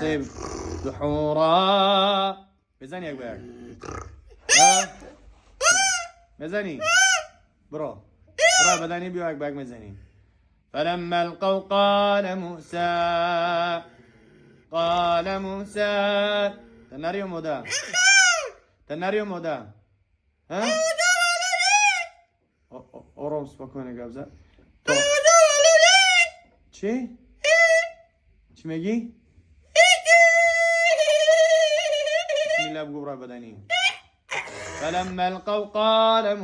طيب دحورا بزني يا بيك ها بزني برو بدني بيوك باك مزني. فلما القوا قال موسى تناريو مودا ها اورام spokojnie قبزة چی میگی؟ بسم الله بقول راه بدني. فلما القوا قال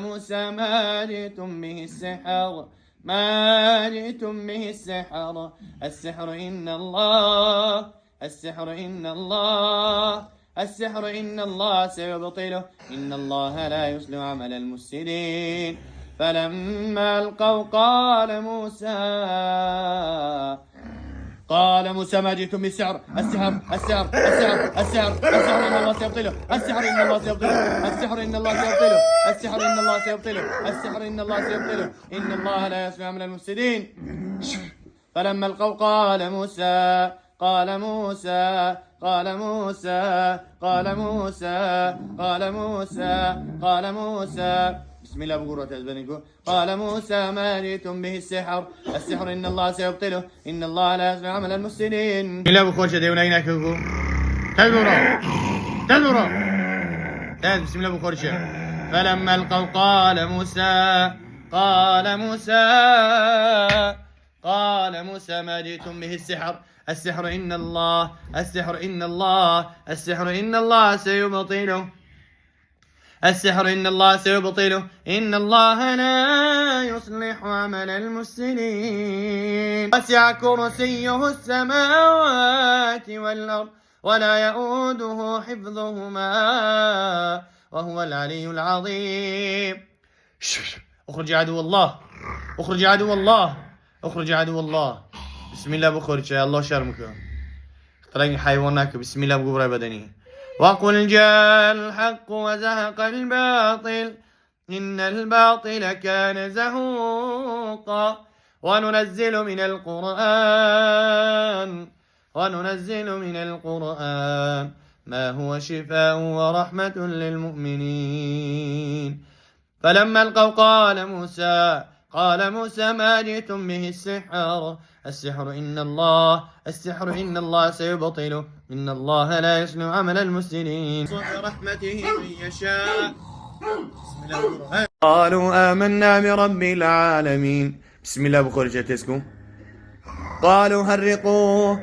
موسى ما جئتم به السحر السحر إن الله سيبطله إن الله لا يصلح عمل المفسدين. فلما القوا قال موسى ما جئتم بالسحر السحر إن الله سيبطله السحر إن الله لا يصلح عمل المفسدين. فلما القوا قال موسى بسم الله بقول تزبنيكو. قال موسى ما جئتم به السحر إن الله سيبطله إن الله لا يصلح عمل المفسدين. بسم الله بقول شديونا يناكو تزورا بسم الله بقول شيء. فلما القوا قال موسى ما جئتم به السحر إن الله سيبطله إن الله لا يصلح عمل المفسدين. وسع كرسيه السماوات والأرض ولا يؤوده حفظهما وهو العلي العظيم. اخرج عدو الله بسم الله بخورج يا الله شرمك اخترقني حيوانك بسم الله بقبر بدني. وقل جاء الحق وزهق الباطل إن الباطل كان زهوقا. وننزل من القرآن ما هو شفاء ورحمة للمؤمنين. فلما القوا قال موسى ما جئتم به السحر إن الله سيبطله إن الله لا يصلح عمل المفسدين. برحمته من يشاء. قالوا آمنا برب العالمين. بسم الله بخورج تسكو. قالوا حرقوه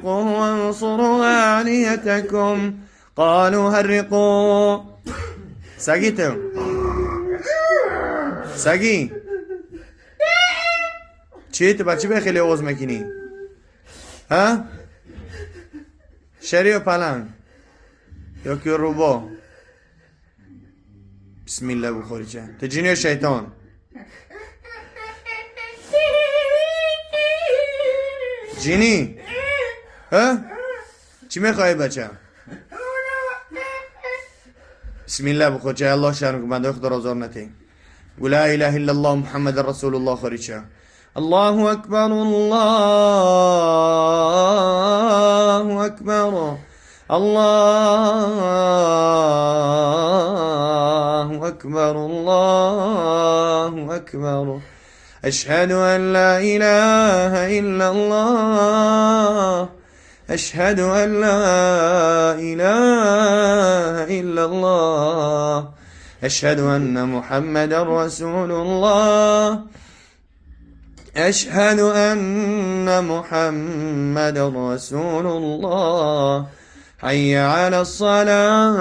وانصروا آلهتكم. قالوا حرقوه ساقي چی تو بچه به خیلی عوض مکنی ها شری و پلنگ یا که روبا بسم الله بخوری چه تجینی و شیطان جینی ها چی میخوایی بچه بسم الله بخوری چه الله شرم که بنده خدا رازار نتی قل لا اله الا الله محمد رسول الله خریچه الله أكبر الله أكبر الله أكبر الله أكبر أشهد أن لا إله إلا الله أشهد أن لا إله إلا الله أشهد أن محمدا رسول الله أشهد أن محمد رسول الله حي على الصلاة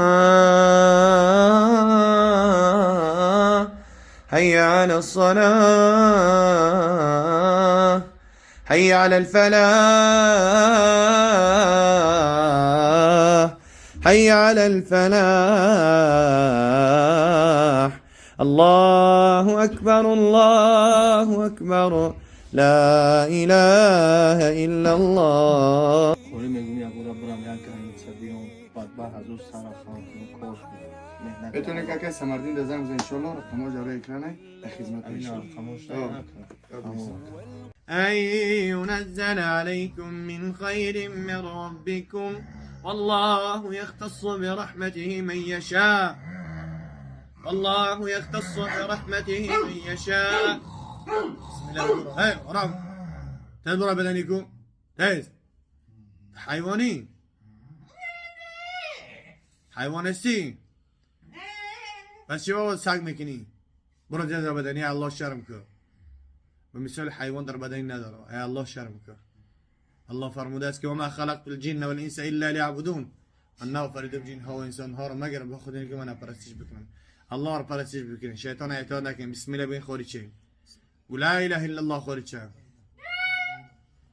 حي على الصلاة حي على الفلاح حي على الفلاح الله أكبر الله أكبر لا إله إلا الله. بتونه که کسی مردین در زنگ ان شاء الله رقم جاری اکرانه خدمت ان شاء الله أن ينزل عليكم من خير من ربكم والله يختص برحمته من يشاء والله يختص برحمته من يشاء بسم الله الرحمن الرحيم. هاي ورام تدبر بدنيكم تيز حيواني حيوان السي بس شو ساق مكني برو جزا بدني الله شرمك بمثال حيوان در بدني نداره يا الله شرمك الله فرموداست که وما خلقت الجن والانس الا ليعبدون انه فريد الجن هو انسان ها رو مگر بخودن که من پرستش بکنم الله رو پرستش بکنن شیطان اعتاد نکن بسم الله بین خوری چه و لا اله الا الله خوری چه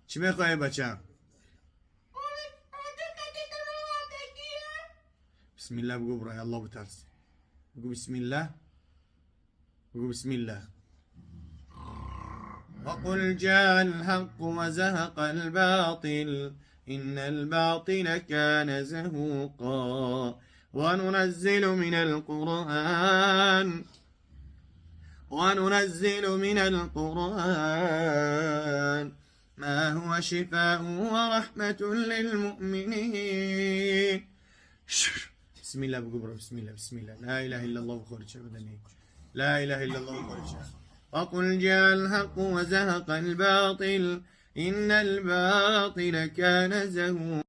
چی میخوای بچه بسم الله بگو برای الله بترس بگو بسم الله بگو بسم الله وقل جاء الحق وزهق الباطل إن الباطل كان زهوقا وننزل من القرآن ما هو شفاء ورحمة للمؤمنين بسم الله بقبر بسم الله بسم الله لا إله إلا الله بخورج أبداني لا إله إلا الله بخورج وقل جاء الحق وزهق الباطل إن الباطل كان زهوقا